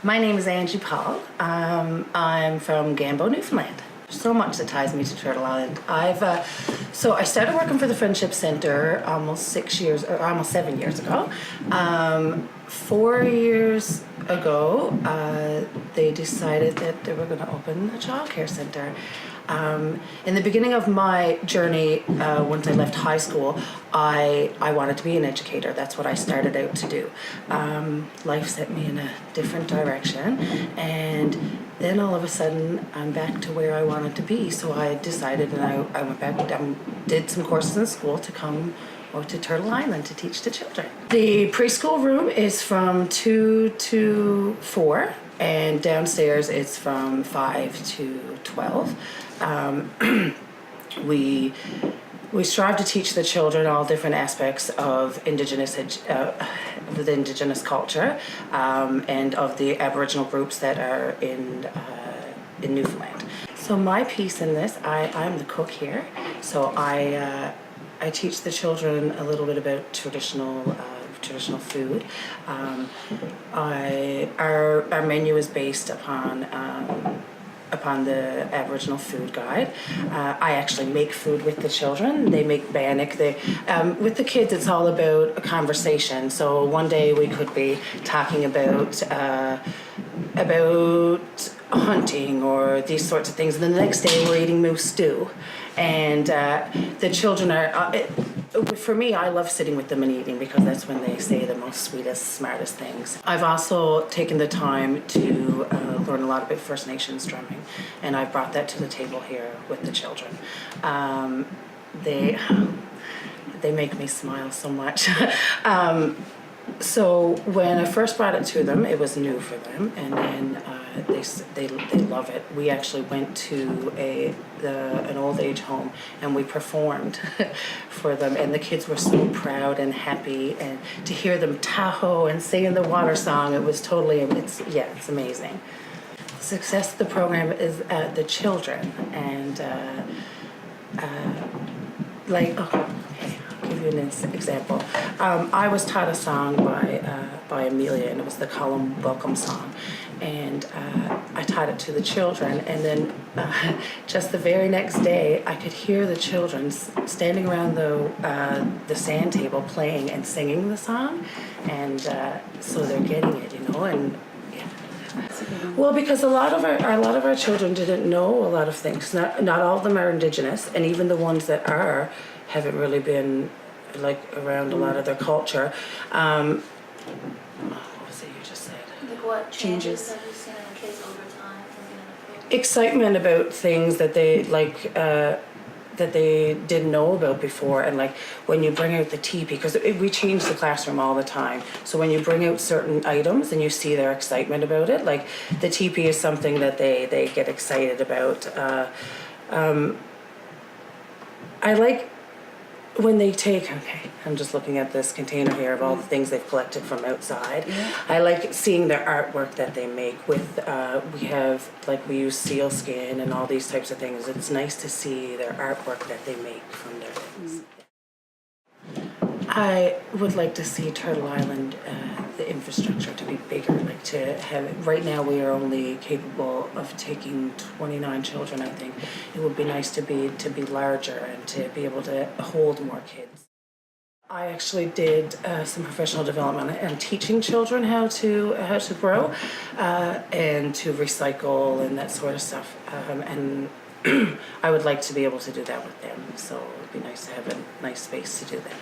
My name is Angie Paul. I'm from Gambo, Newfoundland. So much that ties me to Turtle Island. So I started working for the Friendship Centre almost 7 years ago. 4 years ago, they decided that they were going to open a childcare centre. In the beginning of my journey, once I left high school, I wanted to be an educator. That's what I started out to do. Life set me in a different direction, and then all of a sudden I'm back to where I wanted to be. So I decided, and I went back and did some courses in school to come to Turtle Island to teach the children. The preschool room is from 2 to 4, and downstairs it's from 5 to 12. We strive to teach the children all different aspects of the Indigenous culture and of the Aboriginal groups that are in Newfoundland. So my piece in this, I'm the cook here. So I teach the children a little bit about traditional food. Our menu is based upon the Aboriginal food guide. I actually make food with the children. They make bannock. With the kids, it's all about a conversation. So one day we could be talking about hunting or these sorts of things, and then the next day we're eating moose stew. And the children are, for me, I love sitting with them and eating because that's when they say the most sweetest, smartest things. I've also taken the time to learn a lot about First Nations drumming, and I've brought that to the table here with the children. They make me smile so much. So when I first brought it to them, it was new for them, and then they love it. We actually went to an old age home and we performed for them, and the kids were so proud and happy, and to hear them tahoe and singing the water song, it was totally, it's amazing. The success of the program is the children, and I'll give you an example. I was taught a song by Amelia, and it was the Column Welcome song, and I taught it to the children, and then just the very next day I could hear the children standing around the sand table playing and singing the song, and so they're getting it, and well, because a lot of our children didn't know a lot of things. Not all of them are Indigenous, and even the ones that are haven't really been around a lot of their culture. What was it you just said? What changes have you seen in the kids over time from being in the program? Excitement about things that they that they didn't know about before, and when you bring out the teepee, because we change the classroom all the time, so when you bring out certain items and you see their excitement about it, the teepee is something that they get excited about. I like when they I'm just looking at this container here of all the things they've collected from outside. Yeah. I like seeing their artwork that they make with, we use sealskin and all these types of things. It's nice to see their artwork that they make from their things. I would like to see Turtle Island, the infrastructure to be bigger, right now we are only capable of taking 29 children, I think. It would be nice to be larger and to be able to hold more kids. I actually did some professional development and teaching children how to grow and to recycle and that sort of stuff, and I would like to be able to do that with them, so it would be nice to have a nice space to do that.